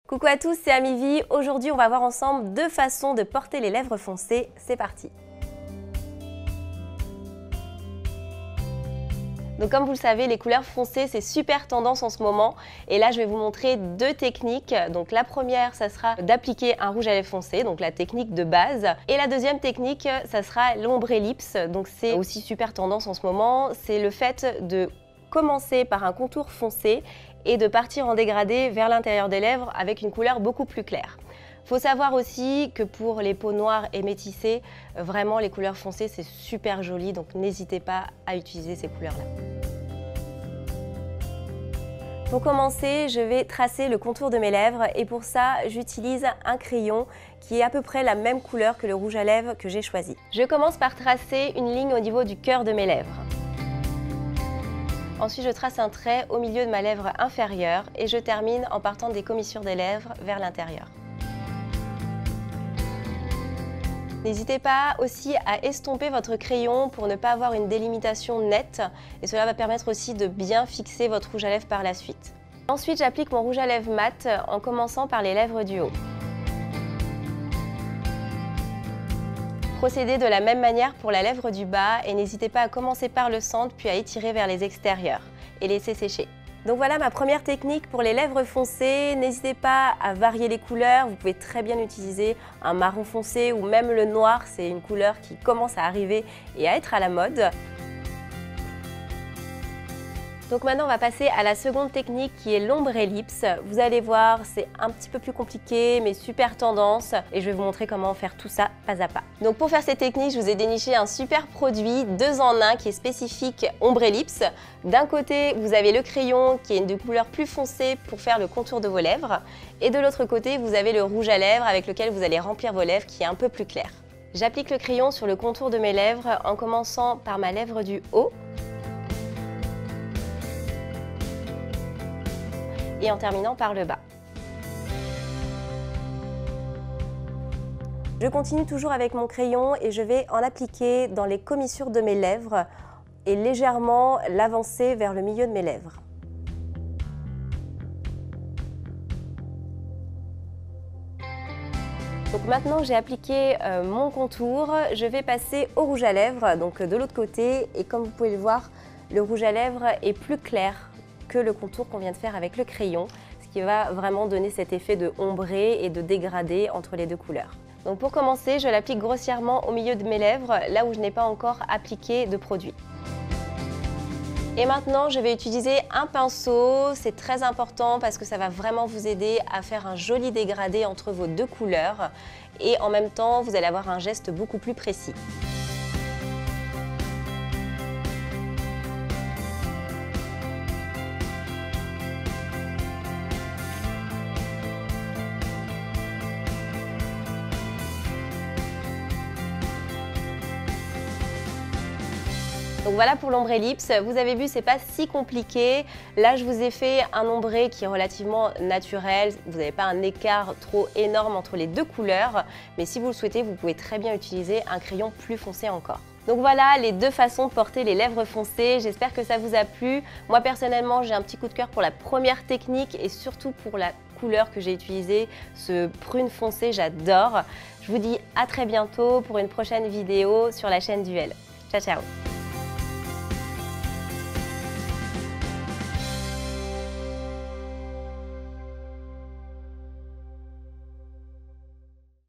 Coucou à tous, c'est Amivi. Aujourd'hui, on va voir ensemble deux façons de porter les lèvres foncées. C'est parti! Donc comme vous le savez, les couleurs foncées, c'est super tendance en ce moment. Et là, je vais vous montrer deux techniques. Donc la première, ça sera d'appliquer un rouge à lèvres foncé, donc la technique de base. Et la deuxième technique, ça sera l'ombre ellipse. Donc c'est aussi super tendance en ce moment. C'est le fait de commencer par un contour foncé et de partir en dégradé vers l'intérieur des lèvres avec une couleur beaucoup plus claire. Il faut savoir aussi que pour les peaux noires et métissées, vraiment les couleurs foncées c'est super joli, donc n'hésitez pas à utiliser ces couleurs-là. Pour commencer, je vais tracer le contour de mes lèvres et pour ça, j'utilise un crayon qui est à peu près la même couleur que le rouge à lèvres que j'ai choisi. Je commence par tracer une ligne au niveau du cœur de mes lèvres. Ensuite, je trace un trait au milieu de ma lèvre inférieure et je termine en partant des commissures des lèvres vers l'intérieur. N'hésitez pas aussi à estomper votre crayon pour ne pas avoir une délimitation nette et cela va permettre aussi de bien fixer votre rouge à lèvres par la suite. Ensuite, j'applique mon rouge à lèvres mat en commençant par les lèvres du haut. Procédez de la même manière pour la lèvre du bas et n'hésitez pas à commencer par le centre puis à étirer vers les extérieurs et laisser sécher. Donc voilà ma première technique pour les lèvres foncées. N'hésitez pas à varier les couleurs, vous pouvez très bien utiliser un marron foncé ou même le noir, c'est une couleur qui commence à arriver et à être à la mode. Donc maintenant on va passer à la seconde technique qui est l'ombre ellipse. Vous allez voir, c'est un petit peu plus compliqué mais super tendance et je vais vous montrer comment faire tout ça pas à pas. Donc pour faire cette technique, je vous ai déniché un super produit 2 en 1 qui est spécifique ombre ellipse. D'un côté, vous avez le crayon qui est de couleur plus foncée pour faire le contour de vos lèvres et de l'autre côté, vous avez le rouge à lèvres avec lequel vous allez remplir vos lèvres qui est un peu plus clair. J'applique le crayon sur le contour de mes lèvres en commençant par ma lèvre du haut et en terminant par le bas. Je continue toujours avec mon crayon et je vais en appliquer dans les commissures de mes lèvres et légèrement l'avancer vers le milieu de mes lèvres. Donc maintenant j'ai appliqué mon contour, je vais passer au rouge à lèvres, donc de l'autre côté, et comme vous pouvez le voir, le rouge à lèvres est plus clair que le contour qu'on vient de faire avec le crayon, ce qui va vraiment donner cet effet de ombré et de dégradé entre les deux couleurs. Donc pour commencer, je l'applique grossièrement au milieu de mes lèvres, là où je n'ai pas encore appliqué de produit. Et maintenant, je vais utiliser un pinceau, c'est très important parce que ça va vraiment vous aider à faire un joli dégradé entre vos deux couleurs et en même temps, vous allez avoir un geste beaucoup plus précis. Donc voilà pour l'ombre ellipse, vous avez vu c'est pas si compliqué. Là je vous ai fait un ombré qui est relativement naturel, vous n'avez pas un écart trop énorme entre les deux couleurs, mais si vous le souhaitez vous pouvez très bien utiliser un crayon plus foncé encore. Donc voilà les deux façons de porter les lèvres foncées, j'espère que ça vous a plu. Moi personnellement j'ai un petit coup de cœur pour la première technique et surtout pour la couleur que j'ai utilisée, ce prune foncé, j'adore. Je vous dis à très bientôt pour une prochaine vidéo sur la chaîne Duel. Ciao ciao.